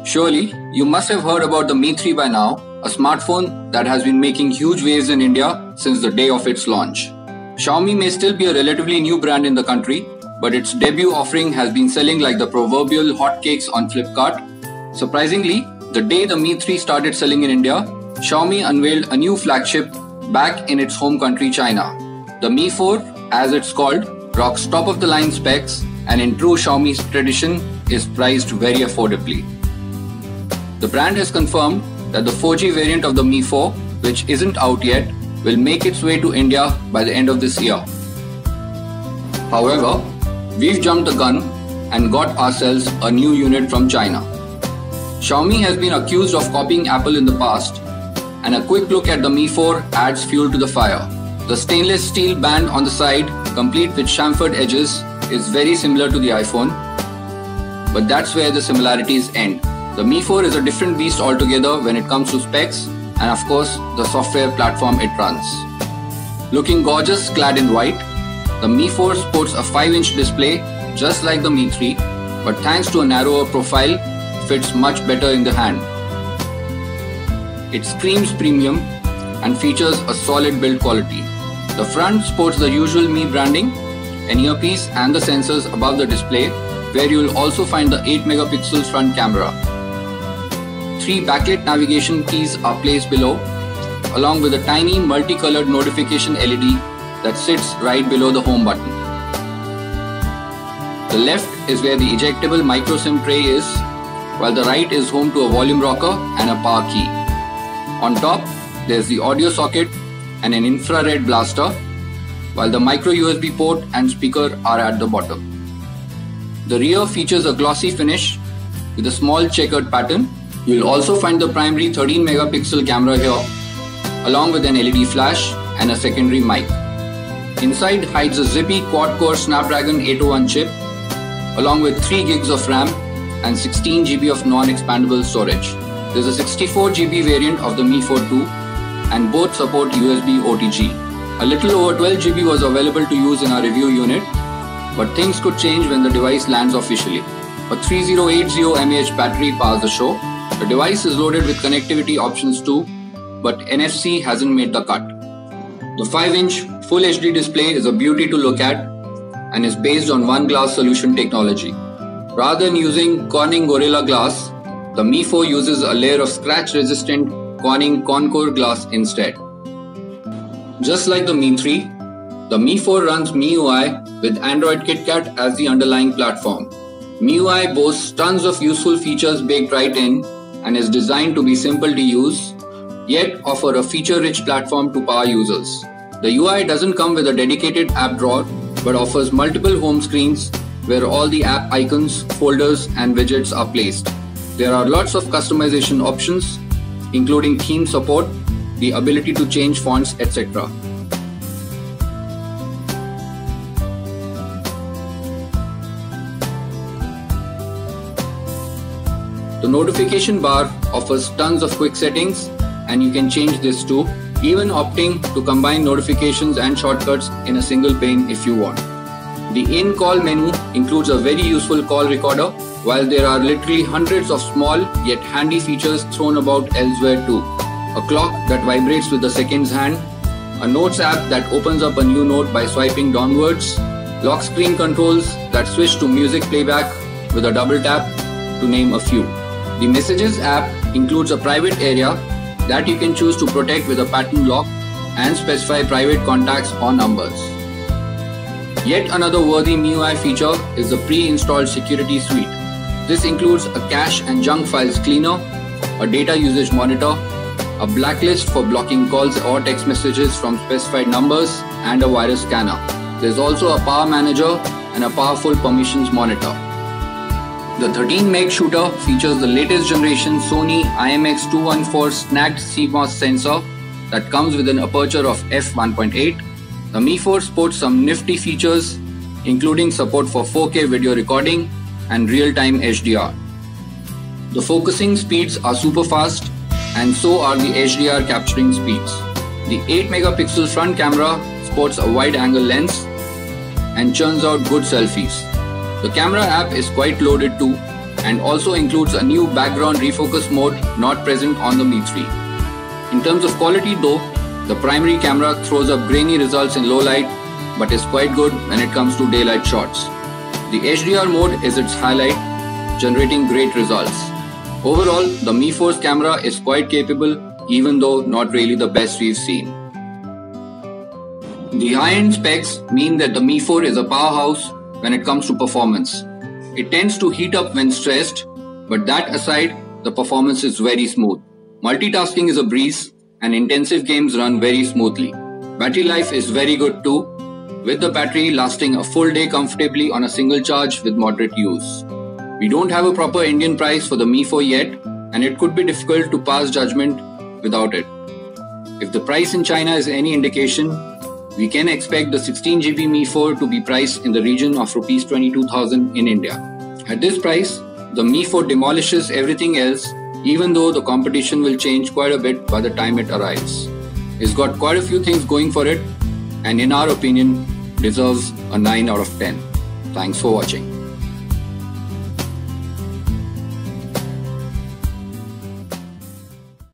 Surely, you must have heard about the Mi 3 by now, a smartphone that has been making huge waves in India since the day of its launch. Xiaomi may still be a relatively new brand in the country, but its debut offering has been selling like the proverbial hotcakes on Flipkart. Surprisingly, the day the Mi 3 started selling in India, Xiaomi unveiled a new flagship back in its home country China. The Mi 4, as it's called, rocks top-of-the-line specs and in true Xiaomi tradition is priced very affordably. The brand has confirmed that the 4G variant of the Mi 4, which isn't out yet, will make its way to India by the end of this year. However, we've jumped the gun and got ourselves a new unit from China. Xiaomi has been accused of copying Apple in the past, and a quick look at the Mi 4 adds fuel to the fire. The stainless steel band on the side, complete with chamfered edges, is very similar to the iPhone, but that's where the similarities end. The Mi 4 is a different beast altogether when it comes to specs and of course the software platform it runs. Looking gorgeous clad in white, the Mi 4 sports a 5-inch display just like the Mi 3, but thanks to a narrower profile, fits much better in the hand. It screams premium and features a solid build quality. The front sports the usual Mi branding, an earpiece and the sensors above the display, where you will also find the 8-megapixel front camera. 3 backlit navigation keys are placed below, along with a tiny multicolored notification LED that sits right below the home button. The left is where the ejectable micro SIM tray is, while the right is home to a volume rocker and a power key. On top, there's the audio socket and an infrared blaster, while the micro USB port and speaker are at the bottom. The rear features a glossy finish with a small checkered pattern. You'll also find the primary 13-megapixel camera here, along with an LED flash and a secondary mic. Inside hides a zippy quad-core Snapdragon 801 chip, along with 3 gigs of RAM and 16 GB of non-expandable storage. There's a 64 GB variant of the Mi 4 II, and both support USB OTG. A little over 12 GB was available to use in our review unit, but things could change when the device lands officially. A 3080 mAh battery powers the show. The device is loaded with connectivity options too, but NFC hasn't made the cut. The 5-inch Full HD display is a beauty to look at and is based on One Glass solution technology. Rather than using Corning Gorilla Glass, the Mi 4 uses a layer of scratch-resistant Corning Concord glass instead. Just like the Mi 3, the Mi 4 runs MIUI with Android KitKat as the underlying platform. MIUI boasts tons of useful features baked right in and is designed to be simple to use, yet offer a feature-rich platform to power users. The UI doesn't come with a dedicated app drawer, but offers multiple home screens where all the app icons, folders and widgets are placed. There are lots of customization options, including theme support, the ability to change fonts, etc. The notification bar offers tons of quick settings, and you can change this too, even opting to combine notifications and shortcuts in a single pane if you want. The in-call menu includes a very useful call recorder, while there are literally hundreds of small yet handy features thrown about elsewhere too. A clock that vibrates with the seconds hand, a notes app that opens up a new note by swiping downwards, lock screen controls that switch to music playback with a double tap, to name a few. The Messages app includes a private area that you can choose to protect with a pattern lock and specify private contacts or numbers. Yet another worthy MIUI feature is the pre-installed security suite. This includes a cache and junk files cleaner, a data usage monitor, a blacklist for blocking calls or text messages from specified numbers, and a virus scanner. There's also a power manager and a powerful permissions monitor. The 13-meg shooter features the latest generation Sony IMX214 snagged CMOS sensor that comes with an aperture of f1.8. The Mi 4 sports some nifty features, including support for 4K video recording and real-time HDR. The focusing speeds are super fast, and so are the HDR capturing speeds. The 8-megapixel front camera sports a wide-angle lens and churns out good selfies. The camera app is quite loaded too and also includes a new background refocus mode not present on the Mi 3. In terms of quality though, the primary camera throws up grainy results in low light but is quite good when it comes to daylight shots. The HDR mode is its highlight, generating great results. Overall, the Mi 4's camera is quite capable, even though not really the best we've seen. The high-end specs mean that the Mi 4 is a powerhouse when it comes to performance. It tends to heat up when stressed, but that aside, the performance is very smooth. Multitasking is a breeze and intensive games run very smoothly. Battery life is very good too, with the battery lasting a full day comfortably on a single charge with moderate use. We don't have a proper Indian price for the Mi 4 yet, and it could be difficult to pass judgment without it. If the price in China is any indication, we can expect the 16GB Mi 4 to be priced in the region of Rs 22,000 in India. At this price, the Mi 4 demolishes everything else, even though the competition will change quite a bit by the time it arrives. It's got quite a few things going for it, and in our opinion, deserves a 9 out of 10. Thanks for watching.